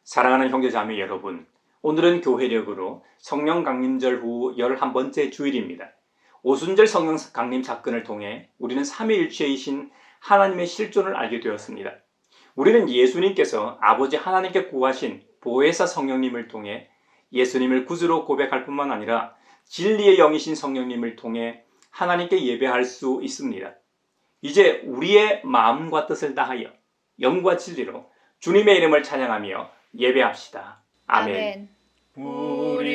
사랑하는 형제자매 여러분, 오늘은 교회력으로 성령 강림절 후 11번째 주일입니다. 오순절 성령 강림 사건을 통해 우리는 삼위일체이신 하나님의 실존을 알게 되었습니다. 우리는 예수님께서 아버지 하나님께 구하신 보혜사 성령님을 통해 예수님을 구주로 고백할 뿐만 아니라 진리의 영이신 성령님을 통해 하나님께 예배할 수 있습니다. 이제 우리의 마음과 뜻을 다하여 영과 진리로 주님의 이름을 찬양하며 예배합시다. 아멘. 우리들이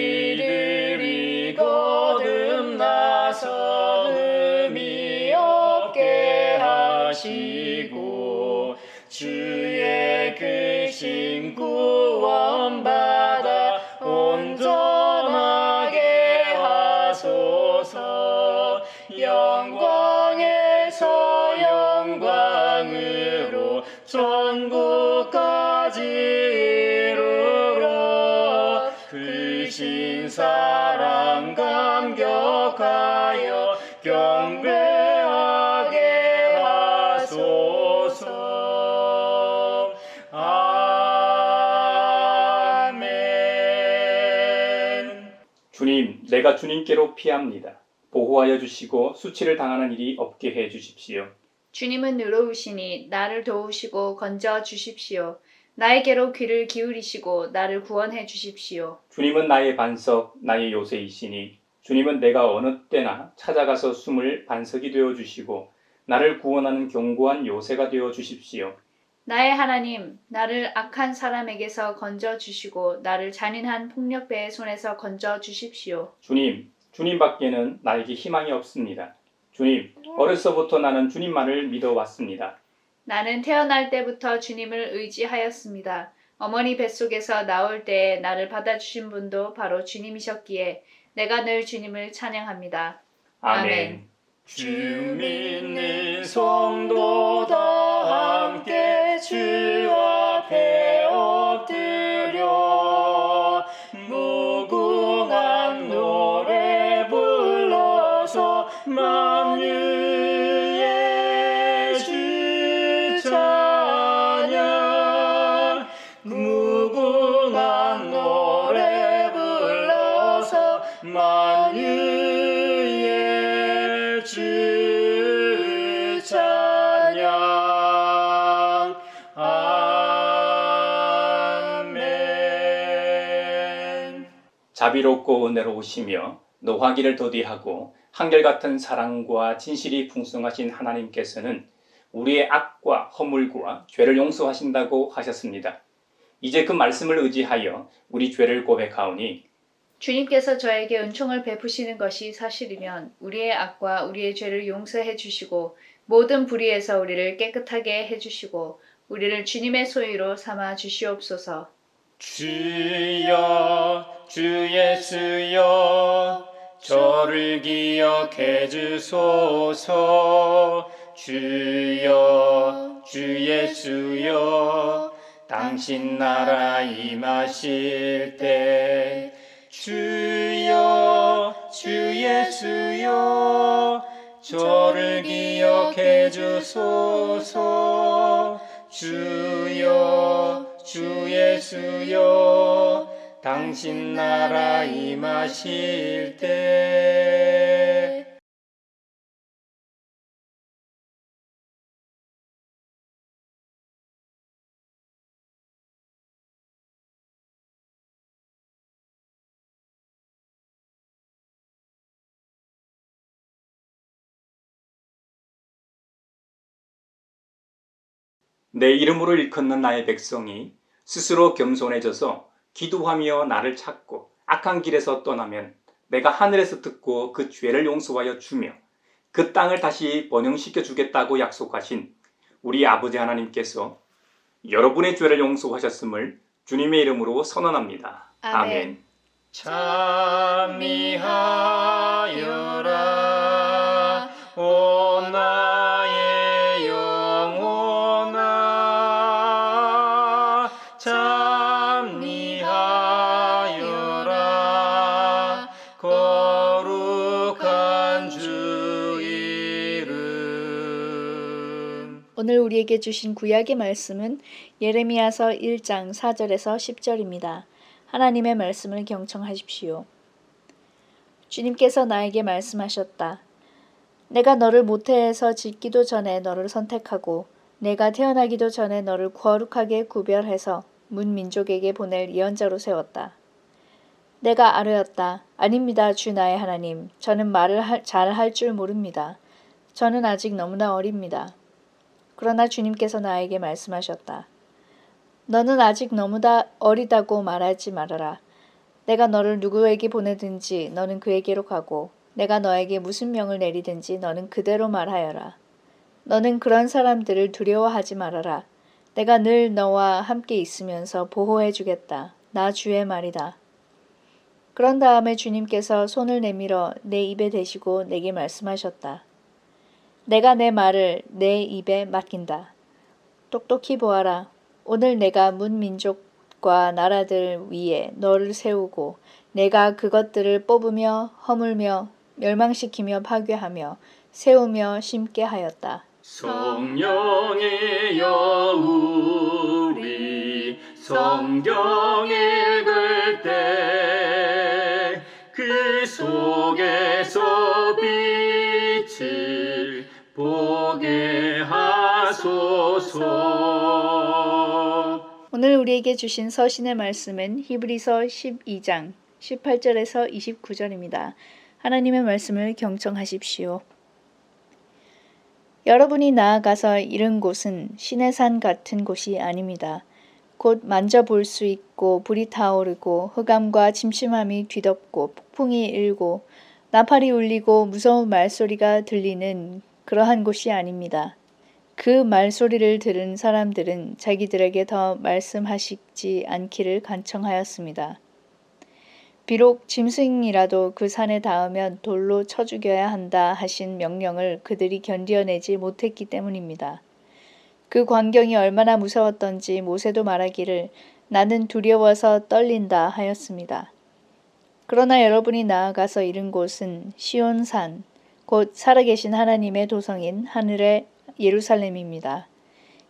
거듭나서 흠이 없게 하시고 주의 크신 구원받아 온전하게 하소서. 영광에서 영광으로 천국까지 이르러 크신 사랑 감격하여 경배하게 하소서. 아멘. 주님, 내가 주님께로 피합니다. 보호하여 주시고 수치를 당하는 일이 없게 해 주십시오. 주님은 의로우시니 나를 도우시고 건져 주십시오. 나에게로 귀를 기울이시고 나를 구원해 주십시오. 주님은 나의 반석, 나의 요새이시니 주님은 내가 어느 때나 찾아가서 숨을 반석이 되어 주시고 나를 구원하는 견고한 요새가 되어 주십시오. 나의 하나님, 나를 악한 사람에게서 건져 주시고 나를 잔인한 폭력배의 손에서 건져 주십시오. 주님밖에는 나에게 희망이 없습니다. 주님, 어려서부터 나는 주님만을 믿어왔습니다. 나는 태어날 때부터 주님을 의지하였습니다. 어머니 뱃속에서 나올 때에 나를 받아주신 분도 바로 주님이셨기에 내가 늘 주님을 찬양합니다. 아멘. 주 믿는 성도 다 함께 주 앞에 엎드려 무궁한 노래 불러서 만유의 주 찬양. 무궁한 노래 불러서 만유의 주 찬양. 아멘. 자비롭고 은혜로우시며 노하기를 더디하고 한결같은 사랑과 진실이 풍성하신 하나님께서는 우리의 악과 허물과 죄를 용서하신다고 하셨습니다. 이제 그 말씀을 의지하여 우리 죄를 고백하오니 주님께서 저에게 은총을 베푸시는 것이 사실이면 우리의 악과 우리의 죄를 용서해 주시고 모든 불의에서 우리를 깨끗하게 해 주시고 우리를 주님의 소유로 삼아 주시옵소서. 주여 주 예수여 저를 기억해 주소서. 주여 주 예수여 당신 나라 임하실 때 주여 주 예수여 저를 기억해 주소서. 주여 주 예수여 당신 나라 임하실 때. 내 이름으로 일컫는 나의 백성이 스스로 겸손해져서 기도하며 나를 찾고 악한 길에서 떠나면 내가 하늘에서 듣고 그 죄를 용서하여 주며 그 땅을 다시 번영시켜 주겠다고 약속하신 우리 아버지 하나님께서 여러분의 죄를 용서하셨음을 주님의 이름으로 선언합니다. 아멘. 찬미하여라 오 나의 영혼아. 찬미하여라 거룩한 주 이름. 오늘 우리에게 주신 구약의 말씀은 예레미야서 1장 4절에서 10절입니다. 하나님의 말씀을 경청하십시오. 주님께서 나에게 말씀하셨다. 내가 너를 모태에서 짓기도 전에 너를 선택하고 내가 태어나기도 전에 너를 거룩하게 구별해서 문 민족에게 보낼 예언자로 세웠다. 내가 아뢰었다. 아닙니다, 주 나의 하나님. 저는 말을 잘 할 줄 모릅니다. 저는 아직 너무나 어립니다. 그러나 주님께서 나에게 말씀하셨다. 너는 아직 너무나 어리다고 말하지 말아라. 내가 너를 누구에게 보내든지 너는 그에게로 가고 내가 너에게 무슨 명을 내리든지 너는 그대로 말하여라. 너는 그런 사람들을 두려워하지 말아라. 내가 늘 너와 함께 있으면서 보호해 주겠다. 나 주의 말이다. 그런 다음에 주님께서 손을 내밀어 내 입에 대시고 내게 말씀하셨다. 내가 내 말을 내 입에 맡긴다. 똑똑히 보아라. 오늘 내가 문 민족과 나라들 위에 너를 세우고 내가 그것들을 뽑으며 허물며 멸망시키며 파괴하며 세우며 심게 하였다. 성령의 여우리 성경 읽을 때 그 속에서 빛을 보게 하소서. 오늘 우리에게 주신 서신의 말씀은 히브리서 12장 18절에서 29절입니다. 하나님의 말씀을 경청하십시오. 여러분이 나아가서 이른 곳은 시내산 같은 곳이 아닙니다. 곧 만져볼 수 있고 불이 타오르고 흑암과 침침함이 뒤덮고 폭풍이 일고 나팔이 울리고 무서운 말소리가 들리는 그러한 곳이 아닙니다. 그 말소리를 들은 사람들은 자기들에게 더 말씀하시지 않기를 간청하였습니다. 비록 짐승이라도 그 산에 닿으면 돌로 쳐 죽여야 한다 하신 명령을 그들이 견디어내지 못했기 때문입니다. 그 광경이 얼마나 무서웠던지 모세도 말하기를 나는 두려워서 떨린다 하였습니다. 그러나 여러분이 나아가서 이른 곳은 시온산, 곧 살아계신 하나님의 도성인 하늘의 예루살렘입니다.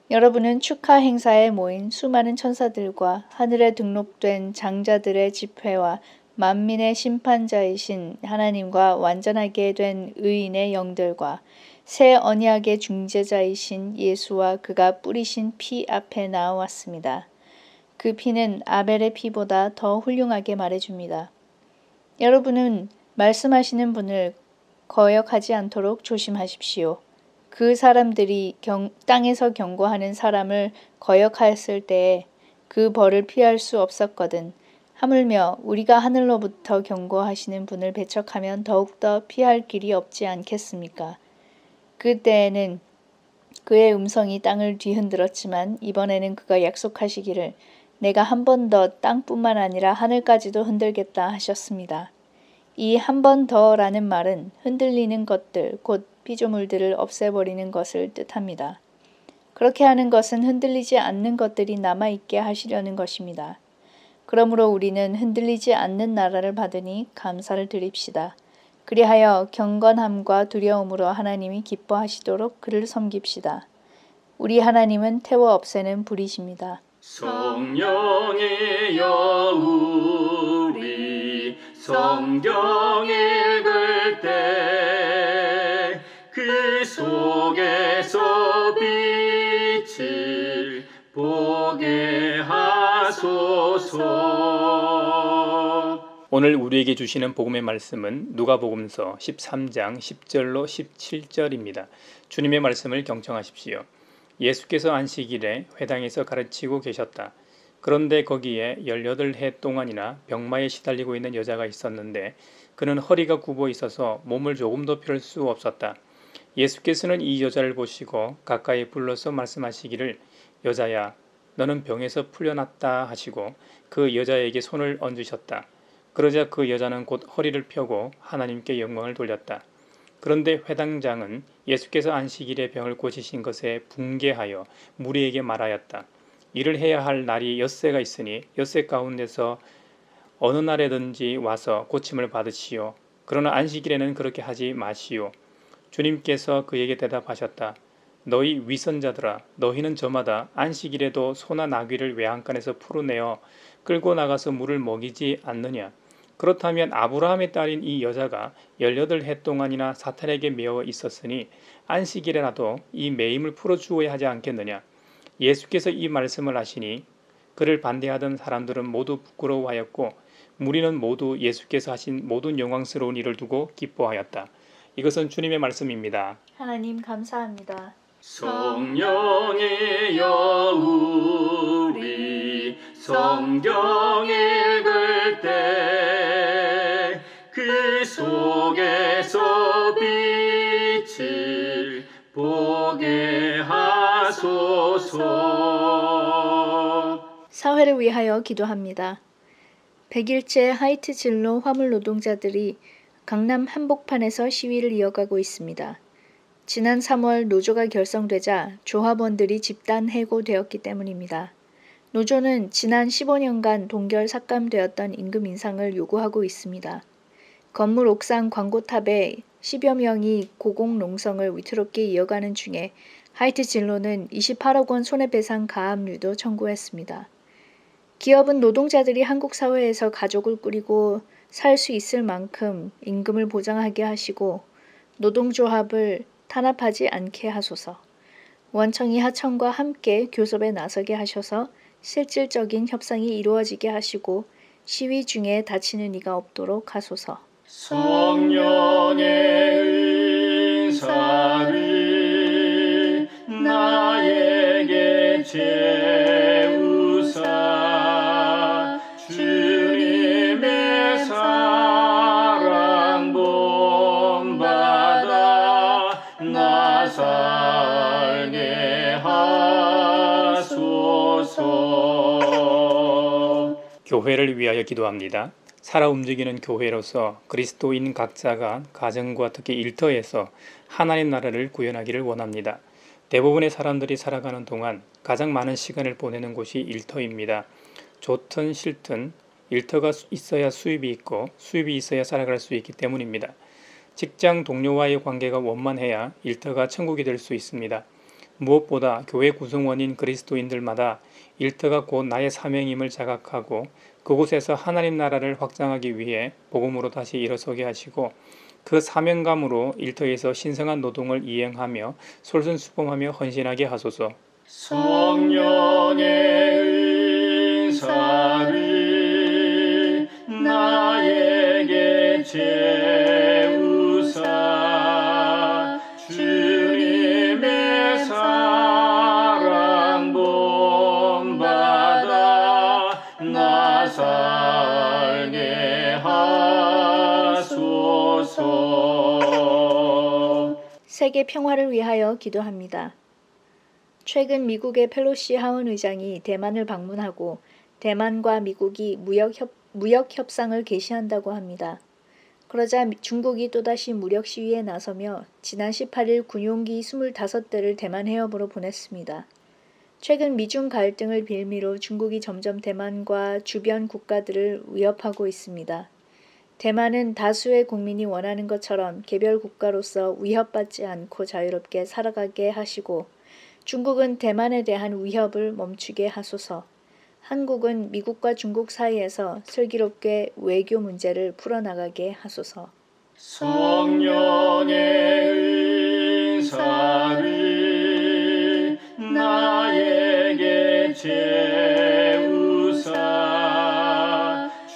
여러분은 축하 행사에 모인 수많은 천사들과 하늘에 등록된 장자들의 집회와 만민의 심판자이신 하나님과 완전하게 된 의인의 영들과 새 언약의 중재자이신 예수와 그가 뿌리신 피 앞에 나왔습니다. 그 피는 아벨의 피보다 더 훌륭하게 말해줍니다. 여러분은 말씀하시는 분을 거역하지 않도록 조심하십시오. 그 사람들이 땅에서 경고하는 사람을 거역하였을 때에 그 벌을 피할 수 없었거든. 하물며 우리가 하늘로부터 경고하시는 분을 배척하면 더욱더 피할 길이 없지 않겠습니까? 그때에는 그의 음성이 땅을 뒤흔들었지만 이번에는 그가 약속하시기를 내가 한 번 더 땅뿐만 아니라 하늘까지도 흔들겠다 하셨습니다. 이 한 번 더라는 말은 흔들리는 것들, 곧 피조물들을 없애버리는 것을 뜻합니다. 그렇게 하는 것은 흔들리지 않는 것들이 남아있게 하시려는 것입니다. 그러므로 우리는 흔들리지 않는 나라를 받으니 감사를 드립시다. 그리하여 경건함과 두려움으로 하나님이 기뻐하시도록 그를 섬깁시다. 우리 하나님은 태워 없애는 불이십니다. 성령의 여우리 성경 읽을 때 그 속에서 빛을 보게 하소서. 오늘 우리에게 주시는 복음의 말씀은 누가복음서 13장 10절로 17절입니다. 주님의 말씀을 경청하십시오. 예수께서 안식일에 회당에서 가르치고 계셨다. 그런데 거기에 18해 동안이나 병마에 시달리고 있는 여자가 있었는데 그는 허리가 굽어 있어서 몸을 조금도 펼 수 없었다. 예수께서는 이 여자를 보시고 가까이 불러서 말씀하시기를 여자야 너는 병에서 풀려났다 하시고 그 여자에게 손을 얹으셨다. 그러자 그 여자는 곧 허리를 펴고 하나님께 영광을 돌렸다. 그런데 회당장은 예수께서 안식일에 병을 고치신 것에 분개하여 무리에게 말하였다. 이를 해야 할 날이 엿새가 있으니 엿새 가운데서 어느 날에든지 와서 고침을 받으시오. 그러나 안식일에는 그렇게 하지 마시오. 주님께서 그에게 대답하셨다. 너희 위선자들아, 너희는 저마다 안식일에도 소나 나귀를 외양간에서 풀어내어 끌고 나가서 물을 먹이지 않느냐? 그렇다면 아브라함의 딸인 이 여자가 18해 동안이나 사탄에게 매어 있었으니 안식일에라도 이 매임을 풀어주어야 하지 않겠느냐? 예수께서 이 말씀을 하시니 그를 반대하던 사람들은 모두 부끄러워하였고 무리는 모두 예수께서 하신 모든 영광스러운 일을 두고 기뻐하였다. 이것은 주님의 말씀입니다. 하나님 감사합니다. 성령이여 우리 성경 읽을 때 그 속에서 빛을 보게 하소서. 사회를 위하여 기도합니다. 100일째 하이트 진로 화물 노동자들이 강남 한복판에서 시위를 이어가고 있습니다. 지난 3월 노조가 결성되자 조합원들이 집단 해고되었기 때문입니다. 노조는 지난 15년간 동결 삭감되었던 임금 인상을 요구하고 있습니다. 건물 옥상 광고탑에 10여 명이 고공농성을 위태롭게 이어가는 중에 하이트 진로는 28억 원 손해배상 가압류도 청구했습니다. 기업은 노동자들이 한국 사회에서 가족을 꾸리고 살 수 있을 만큼 임금을 보장하게 하시고 노동조합을 탄압하지 않게 하소서. 원청이 하청과 함께 교섭에 나서게 하셔서 실질적인 협상이 이루어지게 하시고 시위 중에 다치는 이가 없도록 하소서. 성령의 은사를 나에게 채우사 주님의 사랑 본받아 나 살게 하소서. 교회를 위하여 기도합니다. 살아 움직이는 교회로서 그리스도인 각자가 가정과 특히 일터에서 하나님 나라를 구현하기를 원합니다. 대부분의 사람들이 살아가는 동안 가장 많은 시간을 보내는 곳이 일터입니다. 좋든 싫든 일터가 있어야 수입이 있고 수입이 있어야 살아갈 수 있기 때문입니다. 직장 동료와의 관계가 원만해야 일터가 천국이 될 수 있습니다. 무엇보다 교회 구성원인 그리스도인들마다 일터가 곧 나의 사명임을 자각하고 그곳에서 하나님 나라를 확장하기 위해 복음으로 다시 일어서게 하시고 그 사명감으로 일터에서 신성한 노동을 이행하며 솔선수범하며 헌신하게 하소서. 성령의 은사를 나에게 채우사 주님의 사랑 본받아 나 살게 하소서. 세계 평화를 위하여 기도합니다. 최근 미국의 펠로시 하원 의장이 대만을 방문하고 대만과 미국이 무역 협상을 개시한다고 합니다. 그러자 중국이 또다시 무력 시위에 나서며 지난 18일 군용기 25대를 대만 해협으로 보냈습니다. 최근 미중 갈등을 빌미로 중국이 점점 대만과 주변 국가들을 위협하고 있습니다. 대만은 다수의 국민이 원하는 것처럼 개별 국가로서 위협받지 않고 자유롭게 살아가게 하시고 중국은 대만에 대한 위협을 멈추게 하소서. 한국은 미국과 중국 사이에서 슬기롭게 외교 문제를 풀어나가게 하소서. 성령의 은사를 나에게 채우사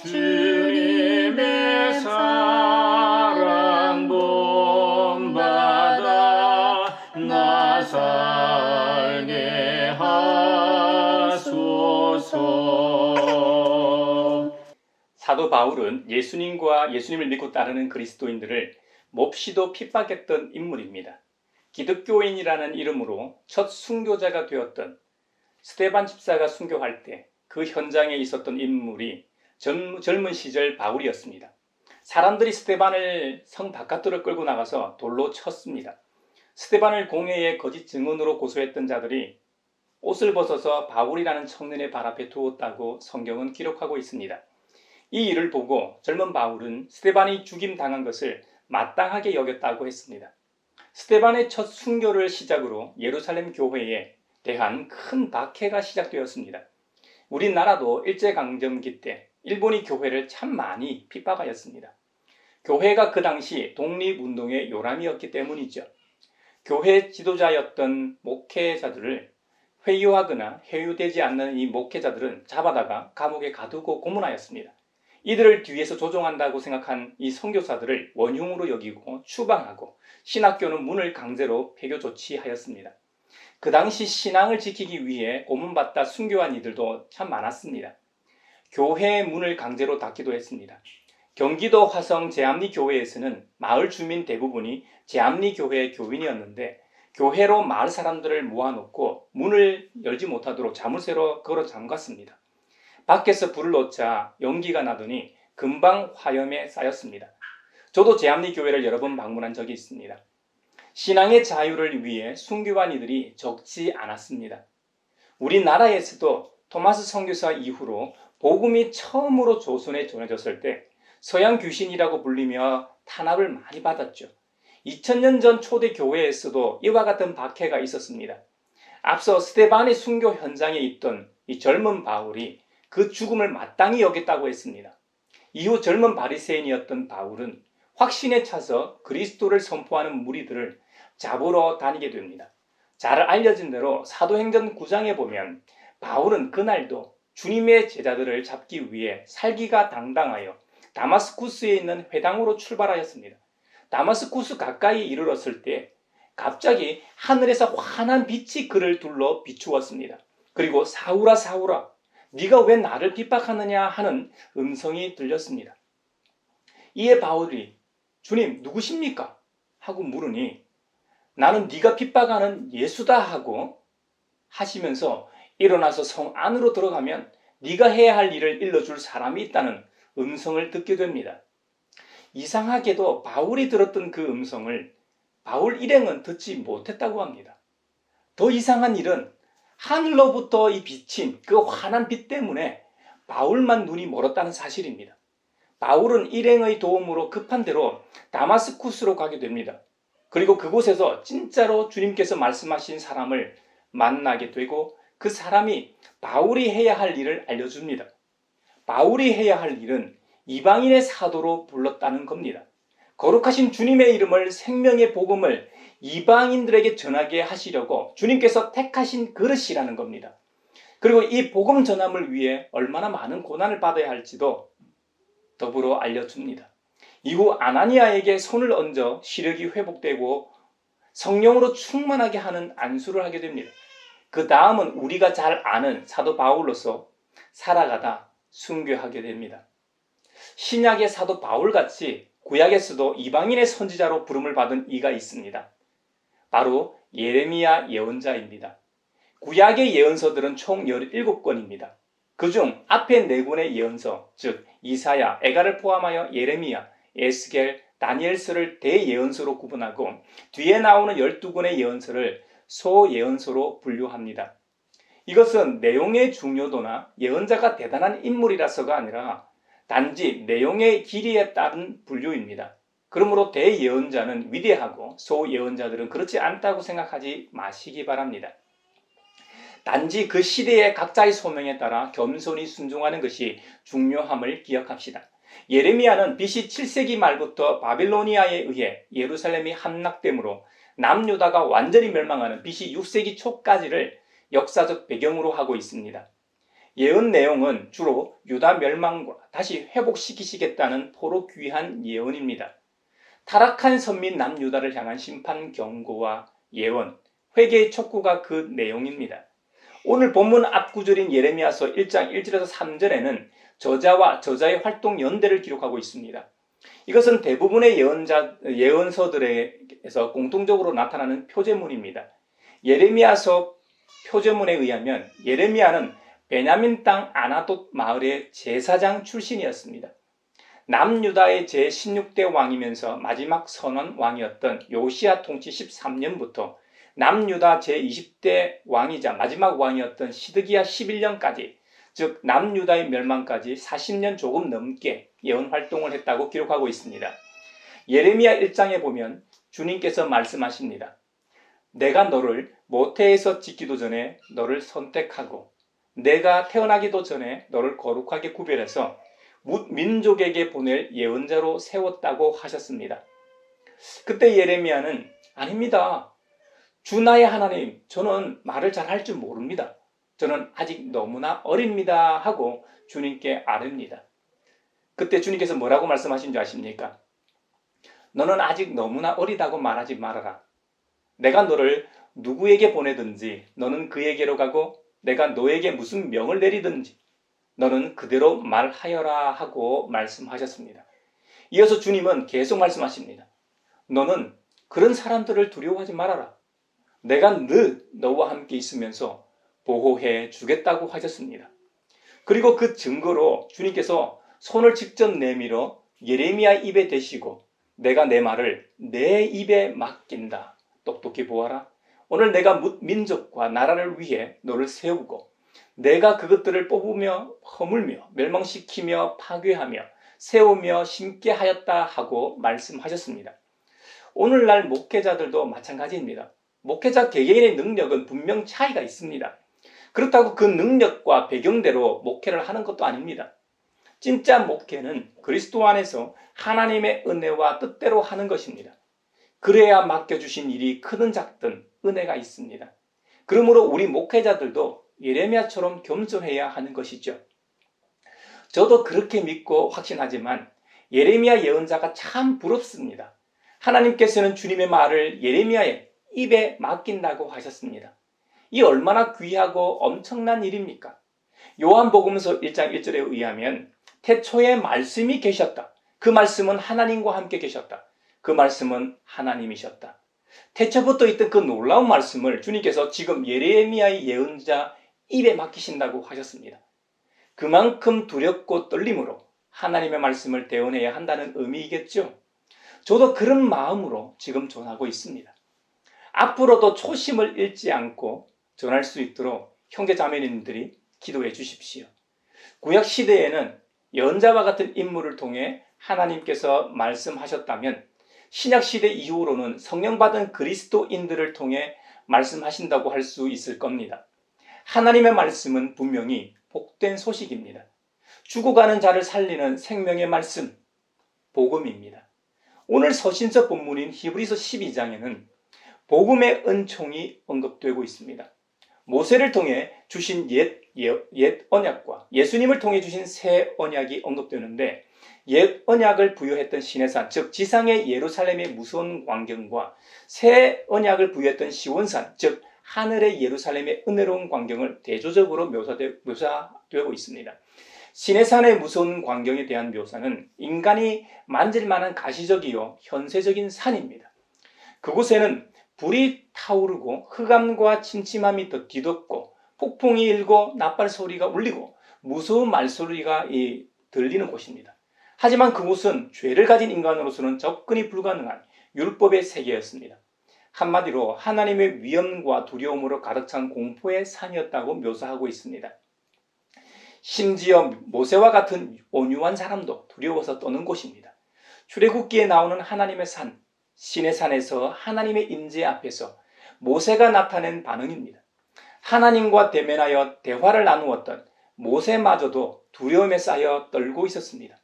주님의 사랑 본받아 나 살게 하소서. 사도 바울은 예수님과 예수님을 믿고 따르는 그리스도인들을 몹시도 핍박했던 인물입니다. 기독교인이라는 이름으로 첫 순교자가 되었던 스데반 집사가 순교할 때 그 현장에 있었던 인물이 젊은 시절 바울이었습니다. 사람들이 스데반을 성 바깥으로 끌고 나가서 돌로 쳤습니다. 스데반을 공회의 거짓 증언으로 고소했던 자들이 옷을 벗어서 바울이라는 청년의 발 앞에 두었다고 성경은 기록하고 있습니다. 이 일을 보고 젊은 바울은 스데반이 죽임당한 것을 마땅하게 여겼다고 했습니다. 스데반의 첫 순교를 시작으로 예루살렘 교회에 대한 큰 박해가 시작되었습니다. 우리나라도 일제강점기 때 일본이 교회를 참 많이 핍박하였습니다. 교회가 그 당시 독립운동의 요람이었기 때문이죠. 교회 지도자였던 목회자들을 회유하거나 회유되지 않는 이 목회자들은 잡아다가 감옥에 가두고 고문하였습니다. 이들을 뒤에서 조종한다고 생각한 이 선교사들을 원흉으로 여기고 추방하고 신학교는 문을 강제로 폐교 조치하였습니다. 그 당시 신앙을 지키기 위해 고문받다 순교한 이들도 참 많았습니다. 교회의 문을 강제로 닫기도 했습니다. 경기도 화성 제암리 교회에서는 마을 주민 대부분이 제암리 교회의 교인이었는데 교회로 마을 사람들을 모아놓고 문을 열지 못하도록 자물쇠로 걸어 잠갔습니다. 밖에서 불을 놓자 연기가 나더니 금방 화염에 쌓였습니다. 저도 제암리 교회를 여러 번 방문한 적이 있습니다. 신앙의 자유를 위해 순교한 이들이 적지 않았습니다. 우리나라에서도 토마스 선교사 이후로 복음이 처음으로 조선에 전해졌을 때 서양 귀신이라고 불리며 탄압을 많이 받았죠. 2000년 전 초대 교회에서도 이와 같은 박해가 있었습니다. 앞서 스데반의 순교 현장에 있던 이 젊은 바울이 그 죽음을 마땅히 여겼다고 했습니다. 이후 젊은 바리새인이었던 바울은 확신에 차서 그리스도를 선포하는 무리들을 잡으러 다니게 됩니다. 잘 알려진 대로 사도행전 9장에 보면 바울은 그날도 주님의 제자들을 잡기 위해 살기가 당당하여 다마스쿠스에 있는 회당으로 출발하였습니다. 다마스쿠스 가까이 이르렀을 때 갑자기 하늘에서 환한 빛이 그를 둘러 비추었습니다. 그리고 사울아 사울아 네가 왜 나를 핍박하느냐 하는 음성이 들렸습니다. 이에 바울이 주님 누구십니까? 하고 물으니 나는 네가 핍박하는 예수다 하고 하시면서 일어나서 성 안으로 들어가면 네가 해야 할 일을 일러줄 사람이 있다는 음성을 듣게 됩니다. 이상하게도 바울이 들었던 그 음성을 바울 일행은 듣지 못했다고 합니다. 더 이상한 일은 하늘로부터 이 비친 그 환한 빛 때문에 바울만 눈이 멀었다는 사실입니다. 바울은 일행의 도움으로 급한 대로 다마스쿠스로 가게 됩니다. 그리고 그곳에서 진짜로 주님께서 말씀하신 사람을 만나게 되고 그 사람이 바울이 해야 할 일을 알려줍니다. 바울이 해야 할 일은 이방인의 사도로 불렀다는 겁니다. 거룩하신 주님의 이름을 생명의 복음을 이방인들에게 전하게 하시려고 주님께서 택하신 그릇이라는 겁니다. 그리고 이 복음 전함을 위해 얼마나 많은 고난을 받아야 할지도 더불어 알려줍니다. 이후 아나니아에게 손을 얹어 시력이 회복되고 성령으로 충만하게 하는 안수를 하게 됩니다. 그 다음은 우리가 잘 아는 사도 바울로서 살아가다 순교하게 됩니다. 신약의 사도 바울같이 구약에서도 이방인의 선지자로 부름을 받은 이가 있습니다. 바로 예레미야 예언자입니다. 구약의 예언서들은 총 17권입니다. 그중 앞에 4권의 예언서, 즉 이사야, 에가를 포함하여 예레미야, 에스겔, 다니엘서를 대예언서로 구분하고 뒤에 나오는 12권의 예언서를 소예언서로 분류합니다. 이것은 내용의 중요도나 예언자가 대단한 인물이라서가 아니라 단지 내용의 길이에 따른 분류입니다. 그러므로 대예언자는 위대하고 소예언자들은 그렇지 않다고 생각하지 마시기 바랍니다. 단지 그 시대의 각자의 소명에 따라 겸손히 순종하는 것이 중요함을 기억합시다. 예레미야는 BC 7세기 말부터 바빌로니아에 의해 예루살렘이 함락되므로 남유다가 완전히 멸망하는 BC 6세기 초까지를 역사적 배경으로 하고 있습니다. 예언 내용은 주로 유다 멸망과 다시 회복시키시겠다는 포로 귀한 예언입니다. 타락한 선민 남유다를 향한 심판 경고와 예언, 회개의 촉구가 그 내용입니다. 오늘 본문 앞구절인 예레미야서 1장 1절에서 3절에는 저자와 저자의 활동 연대를 기록하고 있습니다. 이것은 대부분의 예언서들에서 공통적으로 나타나는 표제문입니다. 예레미야서 표제문에 의하면 예레미야는 베냐민 땅 아나돗 마을의 제사장 출신이었습니다. 남유다의 제16대 왕이면서 마지막 선원 왕이었던 요시야 통치 13년부터 남유다 제20대 왕이자 마지막 왕이었던 시드기야 11년까지, 즉 남유다의 멸망까지 40년 조금 넘게 예언 활동을 했다고 기록하고 있습니다. 예레미야 1장에 보면 주님께서 말씀하십니다. 내가 너를 모태에서 짓기도 전에 너를 선택하고 내가 태어나기도 전에 너를 거룩하게 구별해서 민족에게 보낼 예언자로 세웠다고 하셨습니다. 그때 예레미야는 아닙니다. 주 나의 하나님, 저는 말을 잘 할 줄 모릅니다. 저는 아직 너무나 어립니다 하고 주님께 아뢰입니다. 그때 주님께서 뭐라고 말씀하신 줄 아십니까? 너는 아직 너무나 어리다고 말하지 말아라. 내가 너를 누구에게 보내든지 너는 그에게로 가고 내가 너에게 무슨 명을 내리든지 너는 그대로 말하여라 하고 말씀하셨습니다. 이어서 주님은 계속 말씀하십니다. 너는 그런 사람들을 두려워하지 말아라. 내가 늘 너와 함께 있으면서 보호해 주겠다고 하셨습니다. 그리고 그 증거로 주님께서 손을 직접 내밀어 예레미야 입에 대시고 내가 내 말을 내 입에 맡긴다. 똑똑히 보아라. 오늘 내가 민족과 나라를 위해 너를 세우고 내가 그것들을 뽑으며 허물며 멸망시키며 파괴하며 세우며 심게 하였다 하고 말씀하셨습니다. 오늘날 목회자들도 마찬가지입니다. 목회자 개개인의 능력은 분명 차이가 있습니다. 그렇다고 그 능력과 배경대로 목회를 하는 것도 아닙니다. 진짜 목회는 그리스도 안에서 하나님의 은혜와 뜻대로 하는 것입니다. 그래야 맡겨주신 일이 크든 작든 은혜가 있습니다. 그러므로 우리 목회자들도 예레미야처럼 겸손해야 하는 것이죠. 저도 그렇게 믿고 확신하지만 예레미야 예언자가 참 부럽습니다. 하나님께서는 주님의 말을 예레미야의 입에 맡긴다고 하셨습니다. 이 얼마나 귀하고 엄청난 일입니까? 요한복음서 1장 1절에 의하면 태초에 말씀이 계셨다. 그 말씀은 하나님과 함께 계셨다. 그 말씀은 하나님이셨다. 태초부터 있던 그 놀라운 말씀을 주님께서 지금 예레미야의 예언자 입에 맡기신다고 하셨습니다. 그만큼 두렵고 떨림으로 하나님의 말씀을 대언해야 한다는 의미이겠죠. 저도 그런 마음으로 지금 전하고 있습니다. 앞으로도 초심을 잃지 않고 전할 수 있도록 형제자매님들이 기도해 주십시오. 구약시대에는 예언자와 같은 인물을 통해 하나님께서 말씀하셨다면 신약시대 이후로는 성령받은 그리스도인들을 통해 말씀하신다고 할 수 있을 겁니다. 하나님의 말씀은 분명히 복된 소식입니다. 죽어가는 자를 살리는 생명의 말씀, 복음입니다. 오늘 서신서 본문인 히브리서 12장에는 복음의 은총이 언급되고 있습니다. 모세를 통해 주신 옛 언약과 예수님을 통해 주신 새 언약이 언급되는데 옛 언약을 부여했던 시내산, 즉 지상의 예루살렘의 무서운 광경과 새 언약을 부여했던 시온산, 즉 하늘의 예루살렘의 은혜로운 광경을 대조적으로 묘사되고 있습니다. 시내산의 무서운 광경에 대한 묘사는 인간이 만질 만한 가시적이요 현세적인 산입니다. 그곳에는 불이 타오르고 흑암과 침침함이 더 뒤덮고 폭풍이 일고 나팔 소리가 울리고 무서운 말소리가 들리는 곳입니다. 하지만 그곳은 죄를 가진 인간으로서는 접근이 불가능한 율법의 세계였습니다. 한마디로 하나님의 위험과 두려움으로 가득 찬 공포의 산이었다고 묘사하고 있습니다. 심지어 모세와 같은 온유한 사람도 두려워서 떠는 곳입니다. 출애굽기에 나오는 하나님의 산, 시내산에서 하나님의 임재 앞에서 모세가 나타낸 반응입니다. 하나님과 대면하여 대화를 나누었던 모세마저도 두려움에 쌓여 떨고 있었습니다.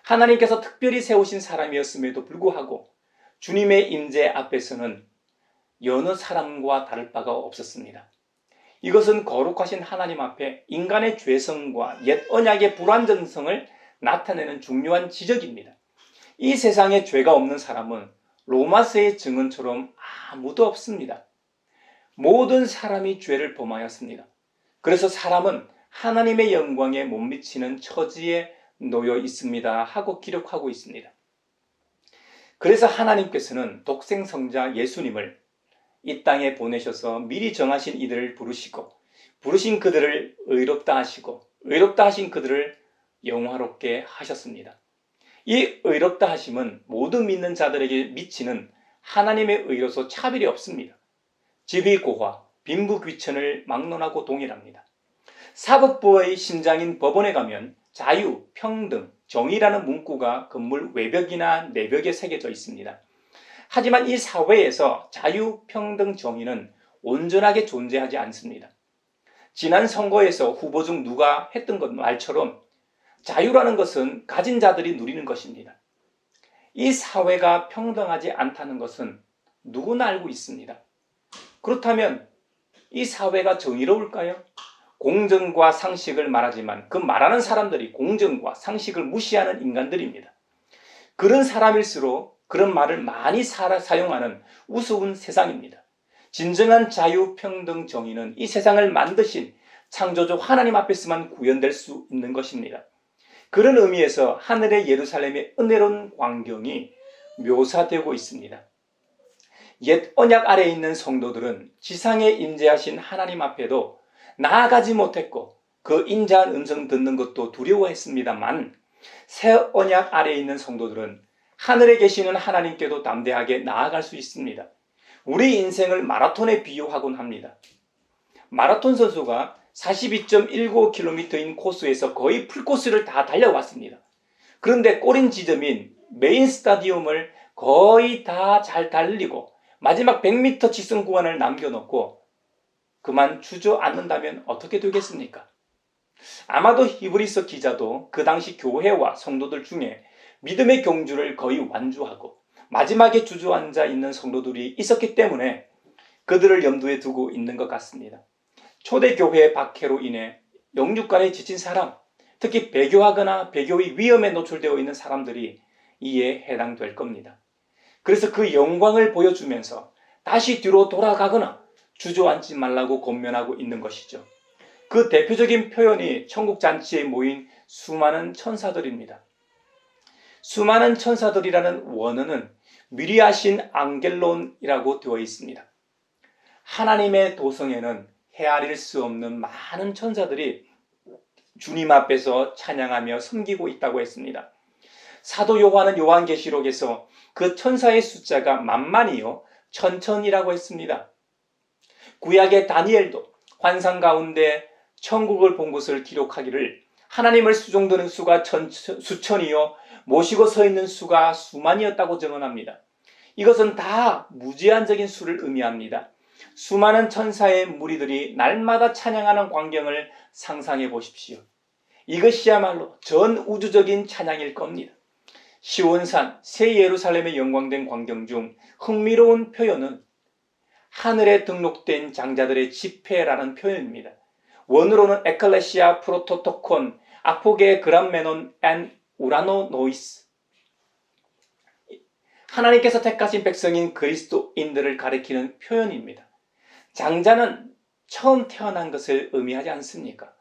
하나님께서 특별히 세우신 사람이었음에도 불구하고 주님의 임재 앞에서는 여느 사람과 다를 바가 없었습니다. 이것은 거룩하신 하나님 앞에 인간의 죄성과 옛 언약의 불완전성을 나타내는 중요한 지적입니다. 이 세상에 죄가 없는 사람은 로마서의 증언처럼 아무도 없습니다. 모든 사람이 죄를 범하였습니다. 그래서 사람은 하나님의 영광에 못 미치는 처지에 놓여 있습니다 하고 기록하고 있습니다. 그래서 하나님께서는 독생성자 예수님을 이 땅에 보내셔서 미리 정하신 이들을 부르시고 부르신 그들을 의롭다 하시고 의롭다 하신 그들을 영화롭게 하셨습니다. 이 의롭다 하심은 모든 믿는 자들에게 미치는 하나님의 의로서 차별이 없습니다. 지위고화, 빈부귀천을 막론하고 동일합니다. 사법부의 심장인 법원에 가면 자유, 평등, 정의라는 문구가 건물 외벽이나 내벽에 새겨져 있습니다. 하지만 이 사회에서 자유평등 정의는 온전하게 존재하지 않습니다. 지난 선거에서 후보 중 누가 했던 것 말처럼 자유라는 것은 가진 자들이 누리는 것입니다. 이 사회가 평등하지 않다는 것은 누구나 알고 있습니다. 그렇다면 이 사회가 정의로울까요? 공정과 상식을 말하지만 그 말하는 사람들이 공정과 상식을 무시하는 인간들입니다. 그런 사람일수록 그런 말을 많이 사용하는 우스운 세상입니다. 진정한 자유, 평등, 정의는 이 세상을 만드신 창조주 하나님 앞에서만 구현될 수 있는 것입니다. 그런 의미에서 하늘의 예루살렘의 은혜로운 광경이 묘사되고 있습니다. 옛 언약 아래에 있는 성도들은 지상에 임재하신 하나님 앞에도 나아가지 못했고 그 인자한 음성 듣는 것도 두려워했습니다만 새 언약 아래에 있는 성도들은 하늘에 계시는 하나님께도 담대하게 나아갈 수 있습니다. 우리 인생을 마라톤에 비유하곤 합니다. 마라톤 선수가 42.19km인 코스에서 거의 풀코스를 다 달려왔습니다. 그런데 꼬린 지점인 메인 스타디움을 거의 다 잘 달리고 마지막 100m 직선 구간을 남겨놓고 그만 주저앉는다면 어떻게 되겠습니까? 아마도 히브리서 기자도 그 당시 교회와 성도들 중에 믿음의 경주를 거의 완주하고 마지막에 주저앉아 있는 성도들이 있었기 때문에 그들을 염두에 두고 있는 것 같습니다. 초대교회의 박해로 인해 영육간에 지친 사람, 특히 배교하거나 배교의 위험에 노출되어 있는 사람들이 이에 해당될 겁니다. 그래서 그 영광을 보여주면서 다시 뒤로 돌아가거나 주저앉지 말라고 권면하고 있는 것이죠. 그 대표적인 표현이 천국잔치에 모인 수많은 천사들입니다. 수많은 천사들이라는 원어는 미리하신 앙겔론이라고 되어 있습니다. 하나님의 도성에는 헤아릴 수 없는 많은 천사들이 주님 앞에서 찬양하며 섬기고 있다고 했습니다. 사도 요한은 요한계시록에서 그 천사의 숫자가 만만이요 천천이라고 했습니다. 구약의 다니엘도 환상 가운데 천국을 본 것을 기록하기를 하나님을 수종드는 수가 수천이요 모시고 서 있는 수가 수만이었다고 증언합니다. 이것은 다 무제한적인 수를 의미합니다. 수많은 천사의 무리들이 날마다 찬양하는 광경을 상상해 보십시오. 이것이야말로 전 우주적인 찬양일 겁니다. 시온산 새 예루살렘의 영광된 광경 중 흥미로운 표현은 하늘에 등록된 장자들의 집회라는 표현입니다. 원어로는 에클레시아 프로토토콘 아포게 그람메논 앤 우라노 노이스, 하나님께서 택하신 백성인 그리스도인들을 가리키는 표현입니다. 장자는 처음 태어난 것을 의미하지 않습니까?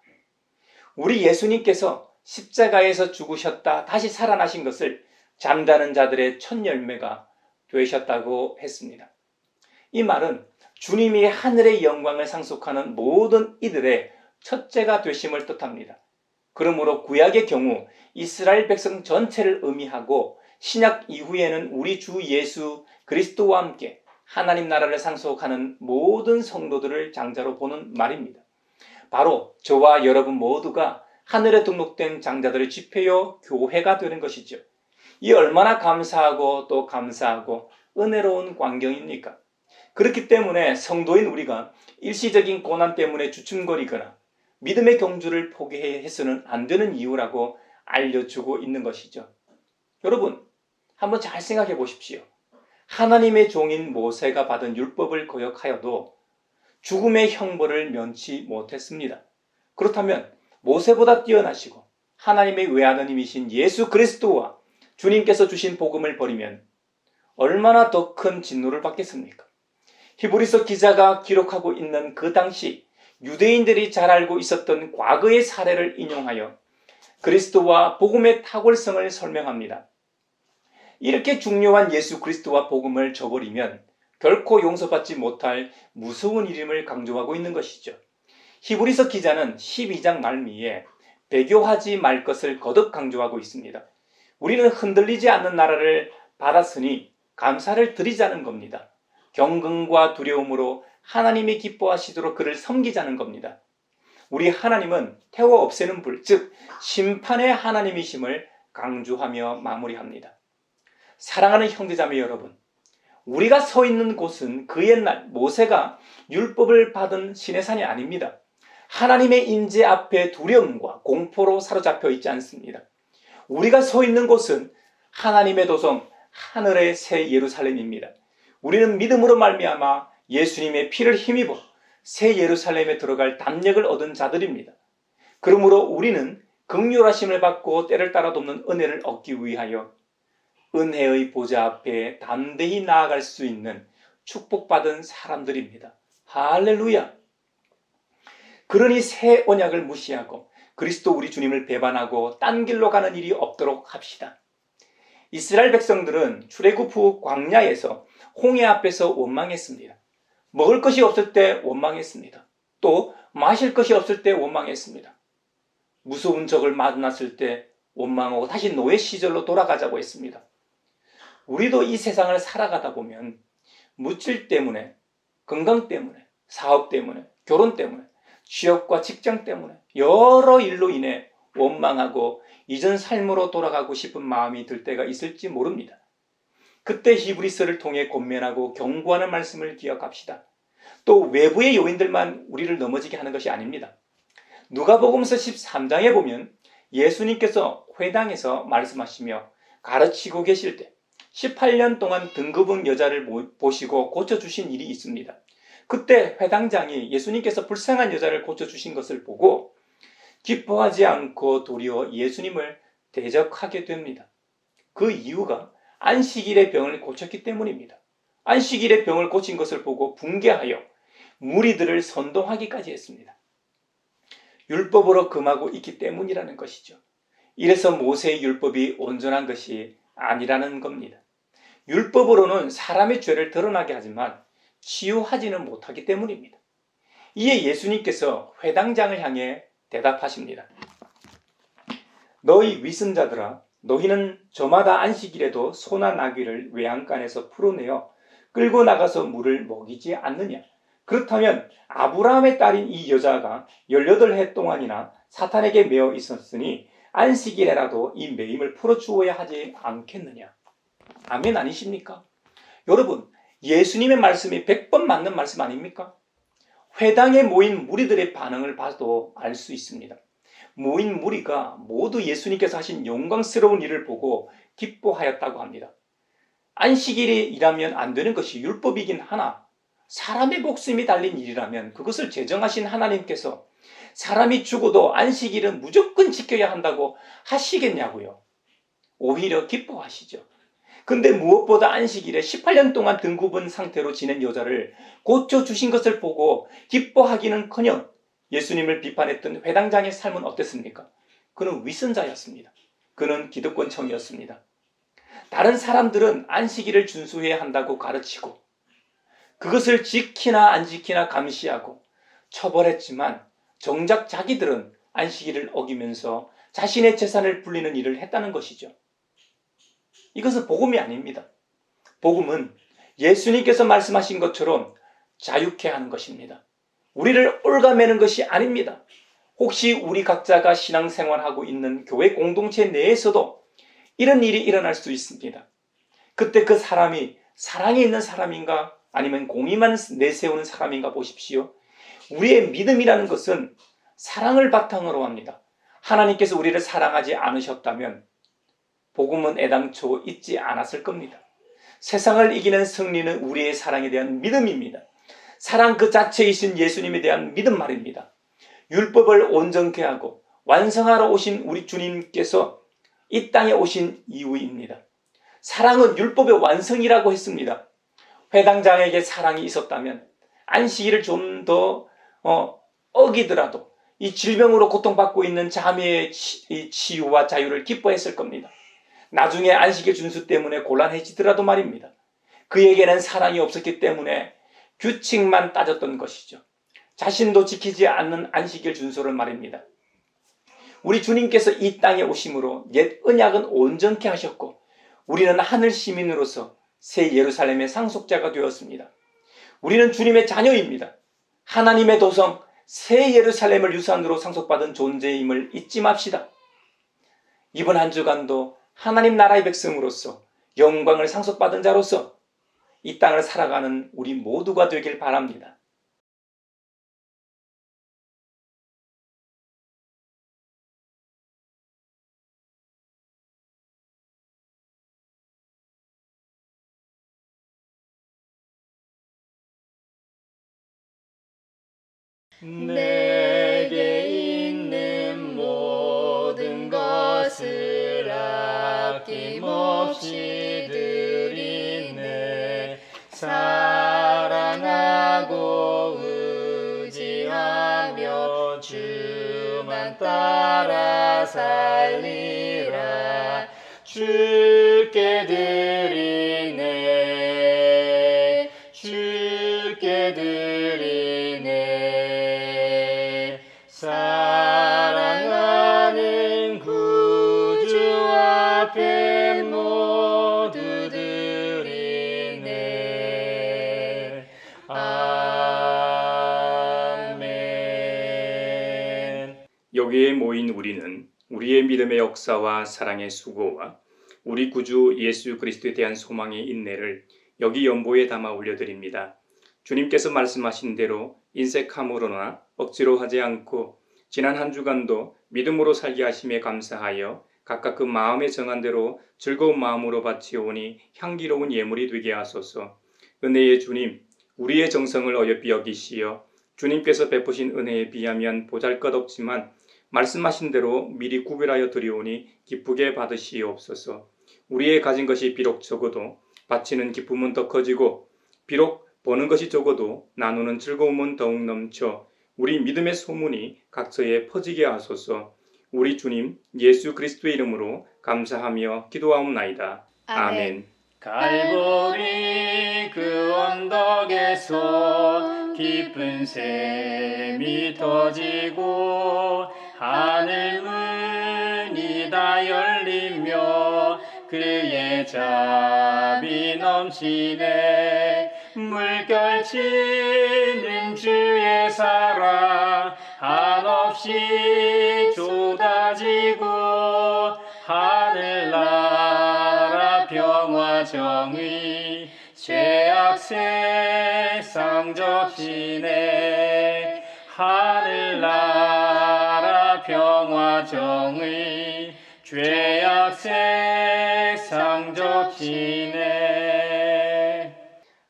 우리 예수님께서 십자가에서 죽으셨다 다시 살아나신 것을 잠자는 자들의 첫 열매가 되셨다고 했습니다. 이 말은 주님이 하늘의 영광을 상속하는 모든 이들의 첫째가 되심을 뜻합니다. 그러므로 구약의 경우 이스라엘 백성 전체를 의미하고 신약 이후에는 우리 주 예수 그리스도와 함께 하나님 나라를 상속하는 모든 성도들을 장자로 보는 말입니다. 바로 저와 여러분 모두가 하늘에 등록된 장자들의 집회요 교회가 되는 것이죠. 이 얼마나 감사하고 또 감사하고 은혜로운 광경입니까? 그렇기 때문에 성도인 우리가 일시적인 고난 때문에 주춤거리거나 믿음의 경주를 포기해서는 안 되는 이유라고 알려주고 있는 것이죠. 여러분, 한번 잘 생각해 보십시오. 하나님의 종인 모세가 받은 율법을 거역하여도 죽음의 형벌을 면치 못했습니다. 그렇다면 모세보다 뛰어나시고 하나님의 외아드님이신 예수 그리스도와 주님께서 주신 복음을 버리면 얼마나 더 큰 진노를 받겠습니까? 히브리서 기자가 기록하고 있는 그 당시 유대인들이 잘 알고 있었던 과거의 사례를 인용하여 그리스도와 복음의 탁월성을 설명합니다. 이렇게 중요한 예수 그리스도와 복음을 저버리면 결코 용서받지 못할 무서운 일임을 강조하고 있는 것이죠. 히브리서 기자는 12장 말미에 배교하지 말 것을 거듭 강조하고 있습니다. 우리는 흔들리지 않는 나라를 받았으니 감사를 드리자는 겁니다. 경건과 두려움으로 하나님이 기뻐하시도록 그를 섬기자는 겁니다. 우리 하나님은 태워 없애는 불, 즉 심판의 하나님이심을 강조하며 마무리합니다. 사랑하는 형제자매 여러분, 우리가 서 있는 곳은 그 옛날 모세가 율법을 받은 시내산이 아닙니다. 하나님의 임재 앞에 두려움과 공포로 사로잡혀 있지 않습니다. 우리가 서 있는 곳은 하나님의 도성 하늘의 새 예루살렘입니다. 우리는 믿음으로 말미암아 예수님의 피를 힘입어 새 예루살렘에 들어갈 담력을 얻은 자들입니다. 그러므로 우리는 긍휼하심을 받고 때를 따라 돕는 은혜를 얻기 위하여 은혜의 보좌 앞에 담대히 나아갈 수 있는 축복받은 사람들입니다. 할렐루야! 그러니 새 언약을 무시하고 그리스도 우리 주님을 배반하고 딴 길로 가는 일이 없도록 합시다. 이스라엘 백성들은 출애굽 후 광야에서 홍해 앞에서 원망했습니다. 먹을 것이 없을 때 원망했습니다. 또 마실 것이 없을 때 원망했습니다. 무서운 적을 만났을 때 원망하고 다시 노예 시절로 돌아가자고 했습니다. 우리도 이 세상을 살아가다 보면 물질 때문에, 건강 때문에, 사업 때문에, 결혼 때문에, 취업과 직장 때문에 여러 일로 인해 원망하고 이전 삶으로 돌아가고 싶은 마음이 들 때가 있을지 모릅니다. 그때 히브리서를 통해 권면하고 경고하는 말씀을 기억합시다. 또 외부의 요인들만 우리를 넘어지게 하는 것이 아닙니다. 누가복음서 13장에 보면 예수님께서 회당에서 말씀하시며 가르치고 계실 때 18년 동안 등급은 여자를 보시고 고쳐주신 일이 있습니다. 그때 회당장이 예수님께서 불쌍한 여자를 고쳐주신 것을 보고 기뻐하지 않고 도리어 예수님을 대적하게 됩니다. 그 이유가 안식일의 병을 고쳤기 때문입니다. 안식일의 병을 고친 것을 보고 분개하여 무리들을 선동하기까지 했습니다. 율법으로 금하고 있기 때문이라는 것이죠. 이래서 모세의 율법이 온전한 것이 아니라는 겁니다. 율법으로는 사람의 죄를 드러나게 하지만 치유하지는 못하기 때문입니다. 이에 예수님께서 회당장을 향해 대답하십니다. 너희 위선자들아, 너희는 저마다 안식일에도 소나 나귀를 외양간에서 풀어내어 끌고 나가서 물을 먹이지 않느냐? 그렇다면 아브라함의 딸인 이 여자가 18해 동안이나 사탄에게 매어 있었으니 안식일에라도 이 매임을 풀어주어야 하지 않겠느냐? 아멘 아니십니까? 여러분, 예수님의 말씀이 100번 맞는 말씀 아닙니까? 회당에 모인 무리들의 반응을 봐도 알 수 있습니다. 모인 무리가 모두 예수님께서 하신 영광스러운 일을 보고 기뻐하였다고 합니다. 안식일에 일하면 안 되는 것이 율법이긴 하나 사람의 목숨이 달린 일이라면 그것을 제정하신 하나님께서 사람이 죽어도 안식일은 무조건 지켜야 한다고 하시겠냐고요. 오히려 기뻐하시죠. 근데 무엇보다 안식일에 18년 동안 등 굽은 상태로 지낸 여자를 고쳐주신 것을 보고 기뻐하기는커녕 예수님을 비판했던 회당장의 삶은 어땠습니까? 그는 위선자였습니다. 그는 기득권청이었습니다. 다른 사람들은 안식일을 준수해야 한다고 가르치고 그것을 지키나 안 지키나 감시하고 처벌했지만 정작 자기들은 안식일을 어기면서 자신의 재산을 불리는 일을 했다는 것이죠. 이것은 복음이 아닙니다. 복음은 예수님께서 말씀하신 것처럼 자유케 하는 것입니다. 우리를 올가매는 것이 아닙니다. 혹시 우리 각자가 신앙생활하고 있는 교회 공동체 내에서도 이런 일이 일어날 수 있습니다. 그때 그 사람이 사랑이 있는 사람인가 아니면 공의만 내세우는 사람인가 보십시오. 우리의 믿음이라는 것은 사랑을 바탕으로 합니다. 하나님께서 우리를 사랑하지 않으셨다면 복음은 애당초 있지 않았을 겁니다. 세상을 이기는 승리는 우리의 사랑에 대한 믿음입니다. 사랑 그 자체이신 예수님에 대한 믿음 말입니다. 율법을 온전케 하고 완성하러 오신 우리 주님께서 이 땅에 오신 이유입니다. 사랑은 율법의 완성이라고 했습니다. 회당장에게 사랑이 있었다면 안식일을 좀 더 어기더라도 이 질병으로 고통받고 있는 자매의 치유와 자유를 기뻐했을 겁니다. 나중에 안식일 준수 때문에 곤란해지더라도 말입니다. 그에게는 사랑이 없었기 때문에 규칙만 따졌던 것이죠. 자신도 지키지 않는 안식일 준수를 말입니다. 우리 주님께서 이 땅에 오심으로 옛 언약은 온전케 하셨고 우리는 하늘 시민으로서 새 예루살렘의 상속자가 되었습니다. 우리는 주님의 자녀입니다. 하나님의 도성 새 예루살렘을 유산으로 상속받은 존재임을 잊지 맙시다. 이번 한 주간도 하나님 나라의 백성으로서 영광을 상속받은 자로서 이 땅을 살아가는 우리 모두가 되길 바랍니다. 내게 있는 모든 것을 아낌없이 드리네. 사랑하고 의지하며 주만 따라 살리라. 주께 드리네. 주께 드리네. 사랑하는 구주 앞에 모두 드리네. 아멘. 여기에 모인 우리는 우리의 믿음의 역사와 사랑의 수고와 우리 구주 예수 그리스도에 대한 소망의 인내를 여기 연보에 담아 올려드립니다. 주님께서 말씀하신 대로 인색함으로나 억지로 하지 않고 지난 한 주간도 믿음으로 살게 하심에 감사하여 각각 그 마음에 정한 대로 즐거운 마음으로 바치오니 향기로운 예물이 되게 하소서. 은혜의 주님, 우리의 정성을 어여삐 여기시어 주님께서 베푸신 은혜에 비하면 보잘것없지만 말씀하신 대로 미리 구별하여 드리오니 기쁘게 받으시옵소서. 우리의 가진 것이 비록 적어도 바치는 기쁨은 더 커지고 비록 버는 것이 적어도 나누는 즐거움은 더욱 넘쳐 우리 믿음의 소문이 각처에 퍼지게 하소서. 우리 주님 예수 그리스도의 이름으로 감사하며 기도하옵나이다. 아멘. 갈보리 그 언덕에서 깊은 샘이 터지고 하늘 문이 다 열리며 그의 자비 넘치네. 물결치는 주의 사랑 한없이 쏟아지고 하늘나라 평화 정의 죄악 세상 접시네. 하늘나라 평화 정의 죄악 세상 접시네.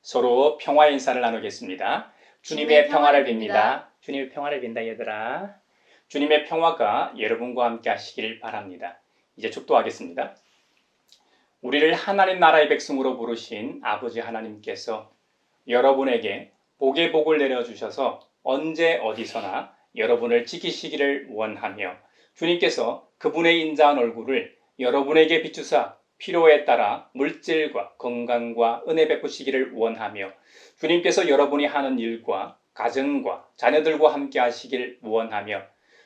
서로 평화의 인사를 나누겠습니다. 주님의 평화를 빕니다. 주님의 평화를 빈다 얘들아. 주님의 평화가 여러분과 함께 하시길 바랍니다. 이제 축도하겠습니다. 우리를 하나님 나라의 백성으로 부르신 아버지 하나님께서 여러분에게 복의 복을 내려주셔서 언제 어디서나 여러분을 지키시기를 원하며 주님께서 그분의 인자한 얼굴을 여러분에게 비추사 필요에 따라 물질과 건강과 은혜 베푸시기를 원하며 주님께서 여러분이 하는 일과 가정과 자녀들과 함께 하시길 원하며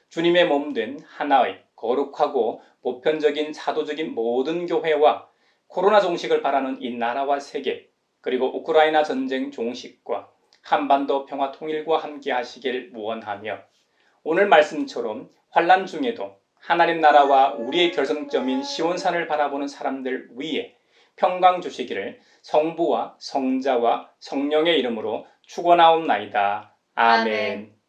주님의 몸된 하나의 거룩하고 보편적인 사도적인 모든 교회와 코로나 종식을 바라는 이 나라와 세계 그리고 우크라이나 전쟁 종식과 한반도 평화 통일과 함께 하시길 원하며 오늘 말씀처럼 환난 중에도 하나님 나라와 우리의 결성점인 시온산을 바라보는 사람들 위에 평강 주시기를 성부와 성자와 성령의 이름으로 축원하옵나이다. 아멘.